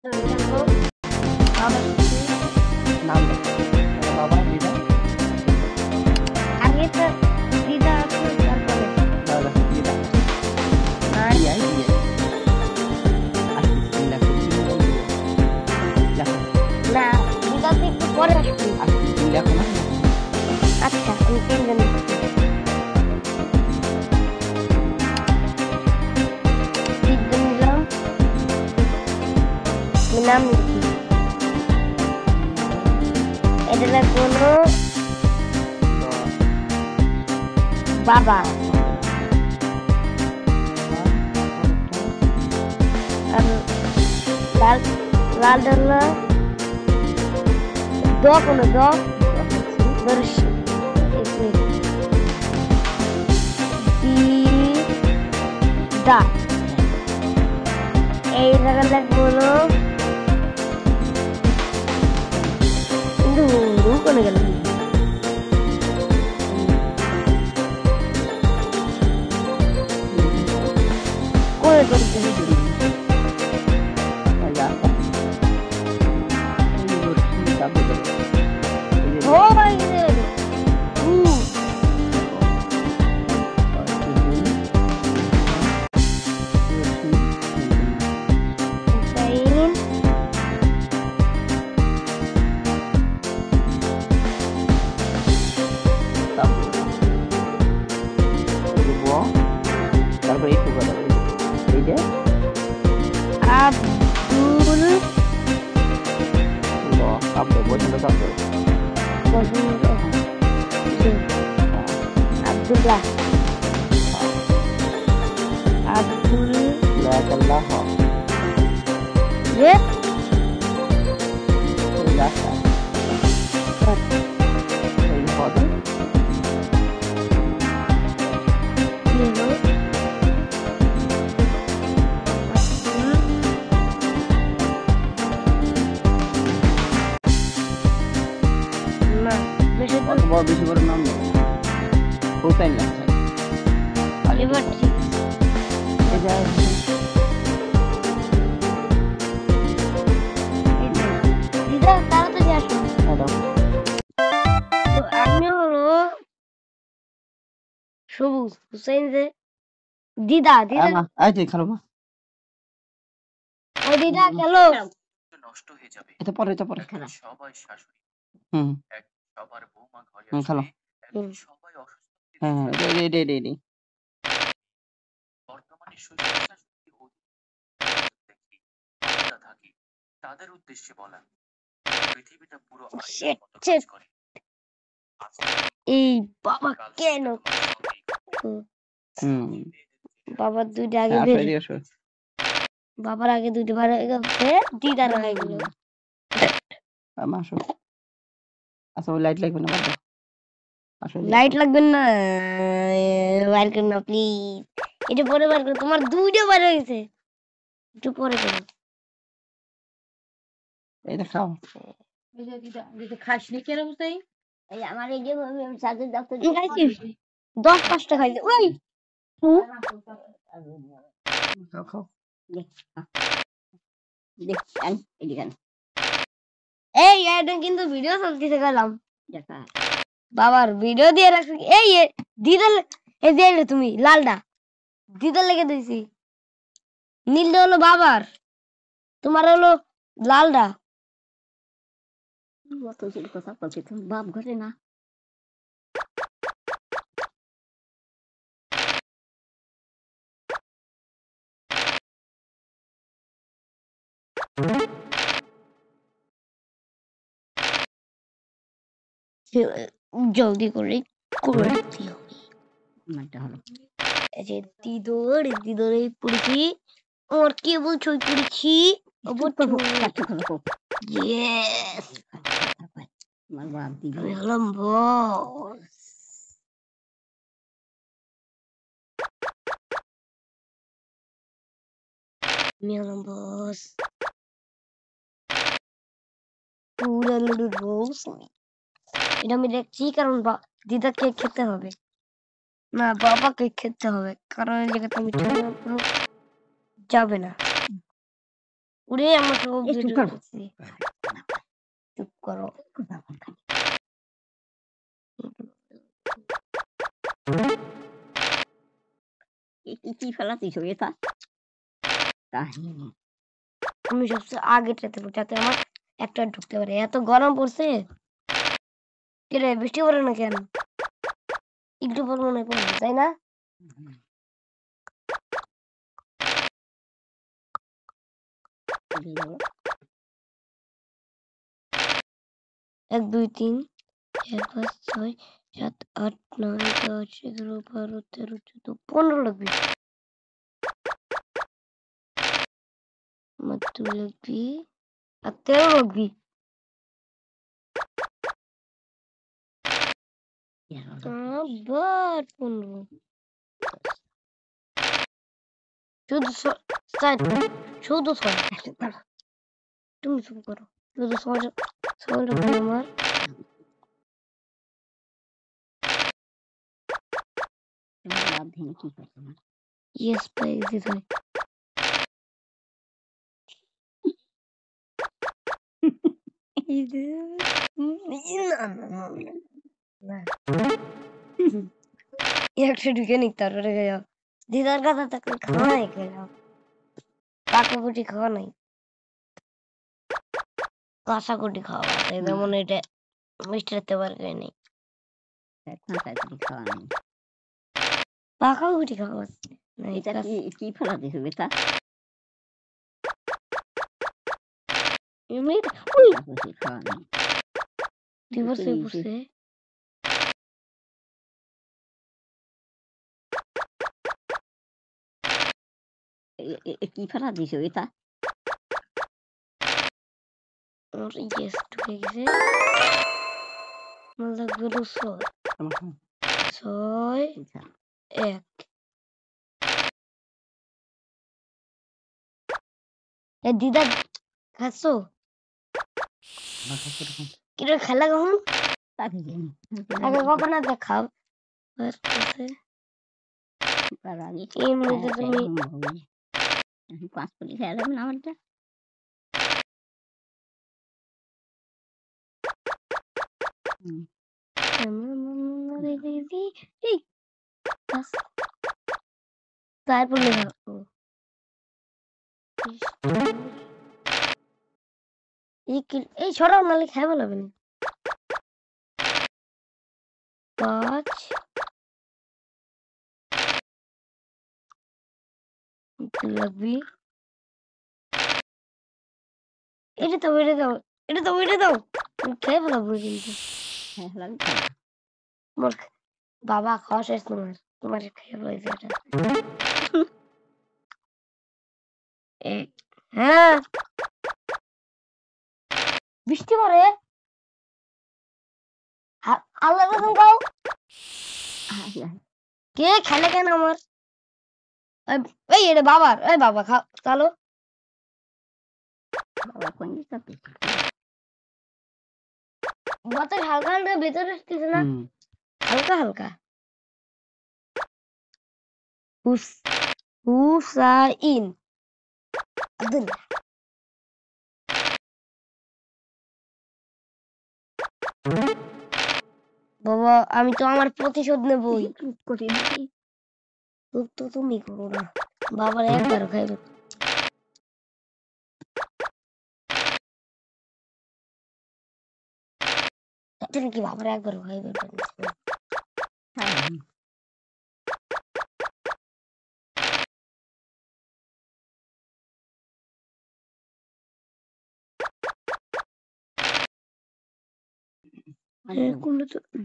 নাম বাবা দিদা আগে তো দিদা আছে তারপরে দাদা দিদা নাই ইয়া ইয়া আসলে লেখো না দিদা তো একটু পরে আসবে আসলে লেখো না আচ্ছা আমি পেন জানি দিদা নিলাম নাম লিখি এটা কোনো বাবা আর লাল লাল ডালা দ কোনো দ দর্শ দা এই জায়গা লাগলো কিন্তু কোনে গেল কোনে করতে তারপর একটু কথা এই যে আব্দুল কাব্য বসন্ত কাব্য আব্দুল্লাহ আল্লাহ রে বেশি বড় নাম নেই হোসেন এবার ঠিক দিদা তাড়াতাড়ি আসুন তো আমি হলো সবুজ হুসেন যে দিদা দিদা খেলো মা ওই দিদা খেলো নষ্ট হয়ে যাবে এটা পরে খেলা সবাই শাশুড়ি এক সবার বৌমা ঘরে খেলো আসবে সবাই অসুস্থ হ্যাঁ রে বর্তমানে শ্বশুর শাশুড়ি দেখি থাকি তাদের উদ্দেশ্যে বলা পৃথিবীটা পুরো আইনের মতো কাজ করে এই বাবা কেন বাবার দুইটা আগে বাবার আগে দুইটা বার হয়ে গেছে দিদার হয়ে গেল আচ্ছা লাইট লাগবে না লাইট লাগবে না বার করুন না প্লিজ এটা পরে বার করো তোমার দুইটা বার হয়েছে একটু পরে করো এটা খাও খাসনি কেন বুঝাই এই আমার এই যে সাথে ডাক্তার খাইছি 10-5টা খাইছি ওই খাও এই এটা কিন্তু ভিডিও চলতেছে গেলাম বাবার ভিডিও দিয়ে রাখছি এই দিদা এই যে তুমি লালটা দিদা লেগে দিয়েছি নীলটা হলো বাবার তোমার হলো লালটা কথা বলছি তুমি বাপ ঘরে না জলদি করে করতে হবে এই যে দিদরে পড়েছি আর কি বলছো পড়েছি ইয়েস আমি হলাম বস আমি হলাম বস পুরা লুডুর বস এটা আমি দেখছি কারণ দিদাকে খেতে হবে না বাবাকে খেতে হবে কারণ এই জায়গাতে আমি যাবে না উড়ে আমার সব এই চুপ ভিডিও কর। করছি। চুপ করো। কথা বল খালি। কি ফেলাতিস এটা কাহিনী আমি সবচেয়ে আগেটাতে যাতে আমার একটা ঢুকতে পারে। এত গরম পড়ছে। কি রে বৃষ্টি পড়ে না কেন? একটু পর মনে পড়বে তাই না? এক দুই তিন 4 5 6 7 8 9 10 11 12 13 14 15 লাগবে। মাত্র লাগবি আর 13 লাগবি। আবার 15 শুধু 6 শুধু 6 তুমি চুপ করো। শুধু 6 লাগবে আমার। লাভ ভেঙে কি করছে না ইয়েস পেয়ে গেছি তাই। একটা ঢুকে নি তারপরে গেল দিদার কথা তাকে খাওয়া নাই গেল কাকা কুটি খাওয়া নাই কাঁচা কুটি খাওয়া আছে যেমন এটা মিষ্টি রাখতে পারবে নাই এখন চাকরি খাওয়া নেই পাকা কুটি খাওয়া আছে এটা কি ফেলাতিস বেটা এমনি খাওয়া নেই দিবসে বসে কি ফেলাতিস এটা ওর ইয়েস ঢুকে গেছে আমার লাগবে হলো 6 1 এ দিদা খাচ্ছো কিরে খেলা কখন আগে কখন না দেখাও এমনিতে তুমি 5 কোটি খেয়ে যাবে না আমারটা তারপরে দেখো এই ছড়াও নালে খাই বলবেন 5 লাগবি এটা তো খেয়ে ফেলাবো কিন্তু মোর বাবা খাওয়া শেষ তোমার খেয়ে ফেলাইছে এটা হ্যাঁ বৃষ্টি পড়ে আল্লাহ রকম গাও কে খেলে কেন আমার এই এটা বাবার এই বাবা খাও চলো বাতাস হালকা হালকা ভেতরে আসতেছে না হালকা হালকা হুসাইন আব্দুল্লাহ বাবা আমি তো আমার প্রতিশোধ নেবই তো তুমি করো না বাবার একবার খাইবে তুমি কি বাবার একবার খাইবে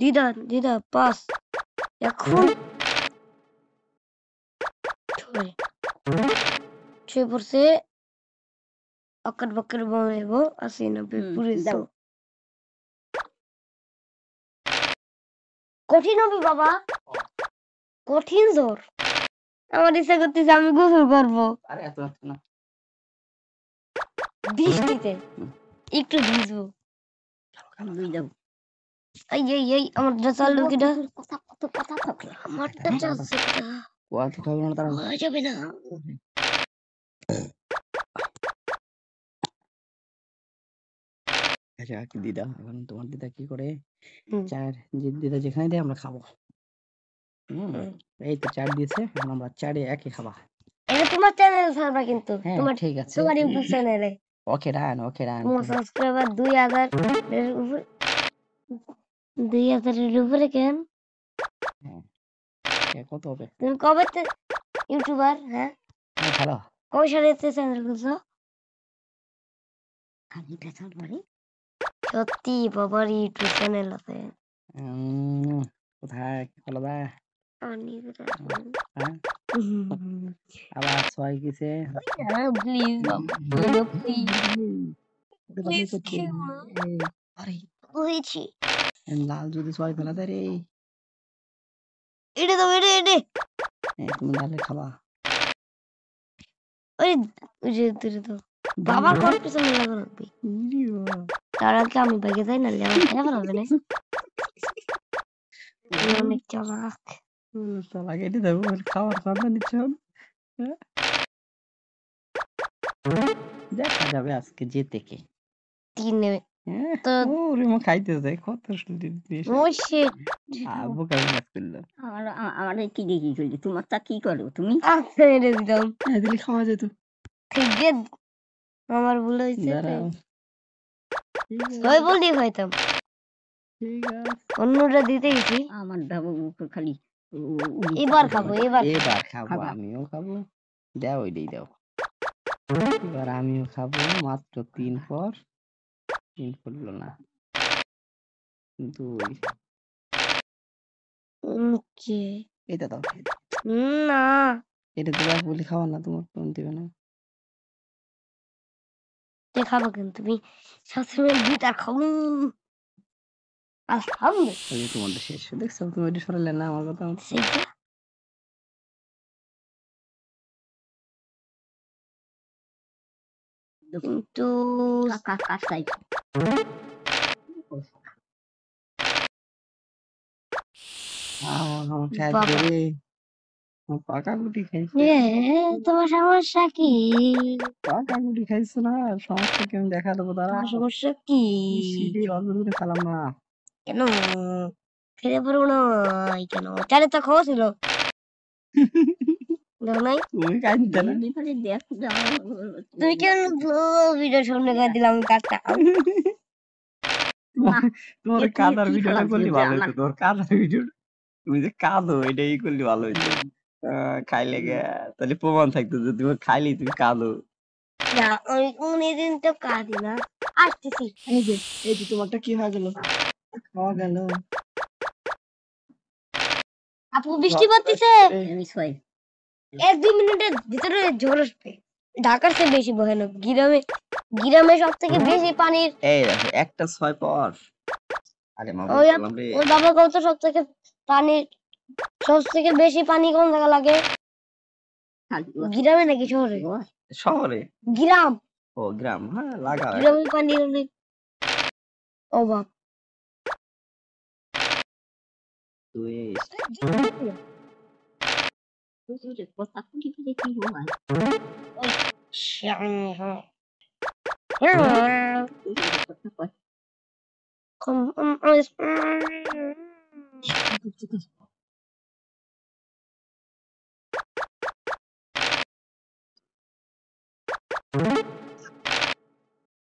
দিদা দিদা পাস এখন ছয় পড়ছে অকার বকার বমেব 80 90 পুরে দাও কঠিন হবে বাবা কঠিন জোর আমার ইচ্ছা করতেছে আমি গোসল করবো আরে এত না বৃষ্টিতে একটু ভিজবো এই এই এই আমার চালু কিটা আমারটা চলছে কোয়া তো খাবে না তারা যাবে না আচ্ছা কি দিদা এখন তোমার দিদা কি করে হুম। চার যে দিদা যেখানে দেয় আমরা খাবো হুম হুম। এই তো চার দিয়েছে এখন আমরা চারে একই খাবা এটা তোমার চ্যানেল ছাড়বা কিন্তু হ্যাঁ তোমার ঠিক আছে তোমার ইউটিউব চ্যানেলে ওকে রান তোমার সাবস্ক্রাইবার 2000 এর উপরে 2000 এর উপরে কেন কত হবে তুমি কবে ইউটিউবার হ্যাঁ ভালো কবে সালে চ্যানেল খুলছো আমি পেছাল পারি সত্যি বাবার ইউটিউব চ্যানেল আছে কোথায় আলাদা হ্যাঁ প্লিজ আবার ছয় কিসে বাবা প্লিজ প্লিজ আরে হয়েছি লাল যদি ছয় ফেলা দেয় রে এটা তো এটা তুমি লালে খাবা ওই ওই যে দূরে তো বাবার ঘর পিছনে লাগা লাগবে তার আগে আমি বাইকে যাই না আমার খেয়ে হবে না অনেক চালাক চালাক এটি দেবো খাওয়ার সামনে নিচ্ছ দেখা যাবে আজকে যেতে কে তিন নেবে তো ওরে মা খাইতেছে কত ও শিট বোকা কাজ করলো আমার কি দেখি করলি তোমার তা কি করো তুমি আচ্ছা এটা দিলাম দিলে খাওয়া যেত ঠিক আছে আমার ভুল হয়েছে দাঁড়াও ওই বল দিয়ে খাইতাম ঠিক আছে অন্যটা দিতে গেছি আমার বাবু খালি এবার খাবো এবার এবার খাবো খাবা। আমিও খাবো দাও ওইটাই দাও এবার আমিও খাবো মাত্র 3 পর 3 পড়লো না 2 ওকে এটা দাও না এটা দিবা বলি খাওয়া না তোমার কোন দিবে না তে খাবো কেন তুমি সবসময় দুইটা খাবো আলহামদুলিল্লাহ ওই যে তোমাদের শেষ দেখছো তুমি ওইটা সরালে না আমার কথা সেইটা কিন্তু কাজ চাই আমার খাই বাবা। রে আমার পাকা গুটি খাইছে তোমার সমস্যা কি পাকা গুটি খাইছে না সমস্যা কি আমি দেখা দেবো তারা তোমার সমস্যা কি সিঁড়ি অল্প দূরে খেলাম না কেন খেতে পারবো না কেন চারে তো খাওয়া ছিল দেখো নাই তুমি খাইতে না তুমি কেন ভিডিও সামনে গায়ে দিলাম কাটটা তোমার এ তুমি কাদার কি ভিডিওটা খারাপ করলে হয়েছে? ভালো হইতো তোর কাদার ভিডিও তুমি যে কাঁদো এটাই করলে ভালো হইতো খাইলে গে তাহলে প্রমাণ থাকতো যে তুমি খাইলে তুমি কাঁদো না ওই কোনদিন তো কাঁদি না আসতেছি এই যে তোমারটা কি হয়ে গেল খাওয়া গেল আপু বৃষ্টি পড়তেছে আমি ছয় 1-2 মিনিটের ভিতরে ঝড় আসবে ঢাকার চেয়ে বেশি ভয়ানক গ্রামে সব থেকে বেশি পানির এই দেখো একটা 6 পর আরে মামা ওই বললাম রে ওই বাবা কত সব থেকে বেশি পানি কোন জায়গা লাগে গ্রামে নাকি শহরে শহরে গ্রাম ও গ্রাম হ্যাঁ লাগা গ্রামে পানি অনেক অভাব তুই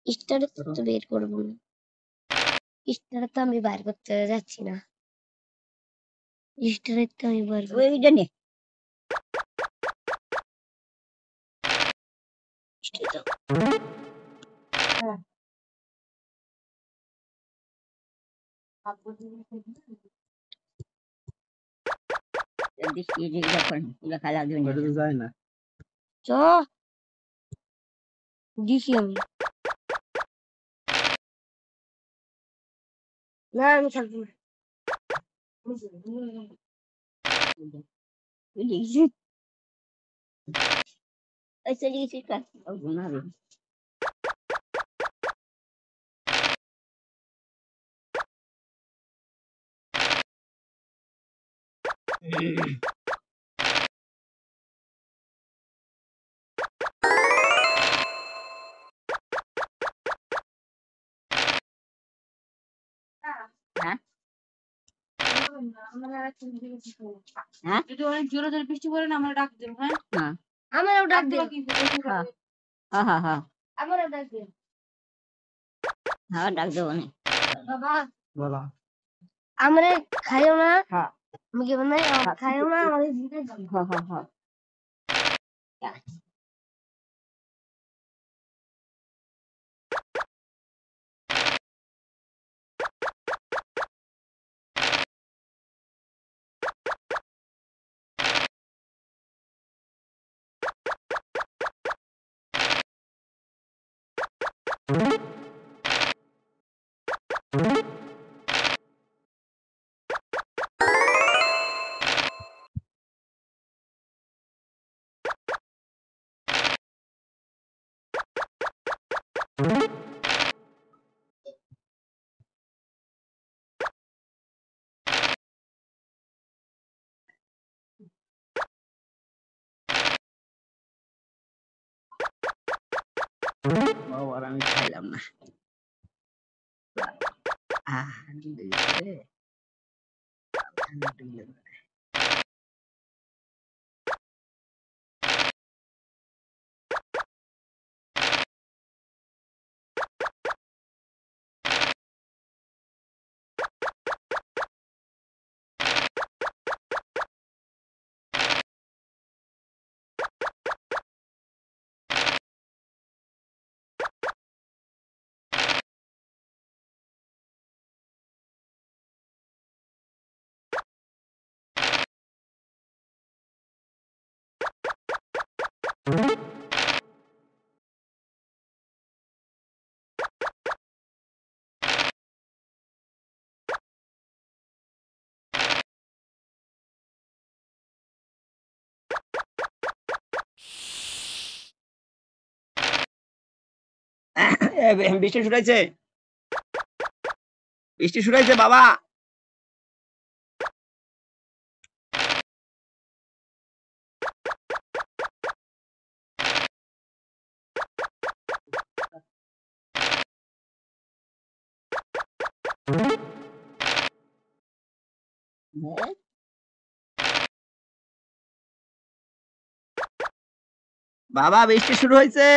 স্টারে তো বের করবো না স্টারে তো আমি বাইর করতে যাচ্ছি না স্টারে তো আমি বাইর করতে ওইটা নে খেলা দিন ওটা তো যায় না চ দিছি আমি না আমি থাকবো না চলে গেছি ঘুমাবে হ্যাঁ যদি অনেক জোরে জোরে বৃষ্টি পড়ে না আমরা ডাক দেব, হ্যাঁ? হ্যাঁ আমারও ডাক দিও। হ্যাঁ হ্যাঁ হ্যাঁ আমারও ডাক দিও। হ্যাঁ ডাক দেবো না বাবা বলো আমরে খাইও না। হ্যাঁ আমি কি বানাই খাইও না আমাদের দিতে যাও। হ্যাঁ হ্যাঁ হ্যাঁ বাবার আমি খাইলাম না ডুবে গেছে রে। ডুবে গেছে। বৃষ্টি শুরাইছে, বৃষ্টি শুরাইছে বাবা। হ্যাঁ বাবা বৃষ্টি শুরু হয়েছে।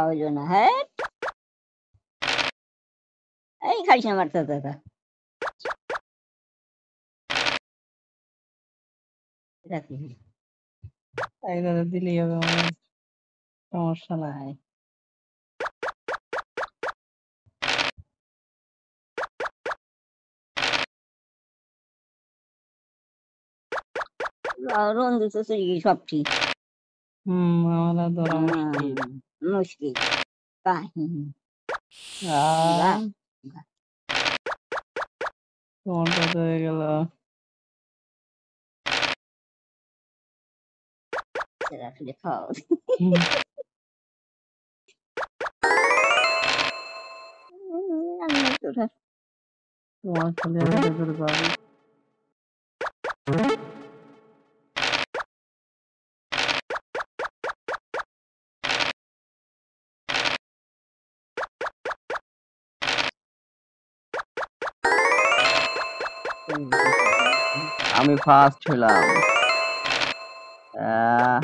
হইলো না হ্যাঁ এই খাইছে আমার দাদা রাখি একদাদা দিলেই হবে, আমার সমস্যা নাই। রন দিতে সব ঠিক আমরা ধরা মুশকিল। মুশকিল কাহিনী তোমারটা তো হয়ে গেল। রাখলে খাও তোমার খালি একটা করে পাবি। আমি ফার্স্ট হলাম। আহ,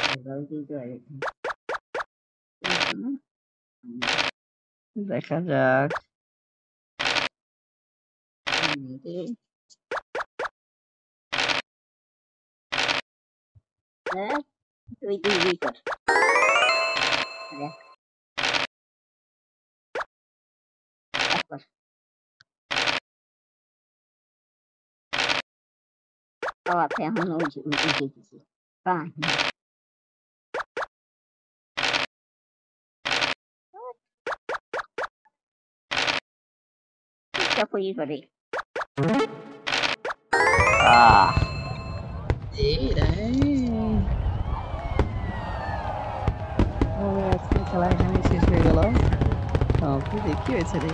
এভাবে কিন্তু আর দেখা যাক। তুই তুই কর আছে এখন উঠেছি কাহিনী চাপড়ি করে আহ, আজকে খেলা এখানে শেষ হয়ে গেল। কি হয়েছে রে?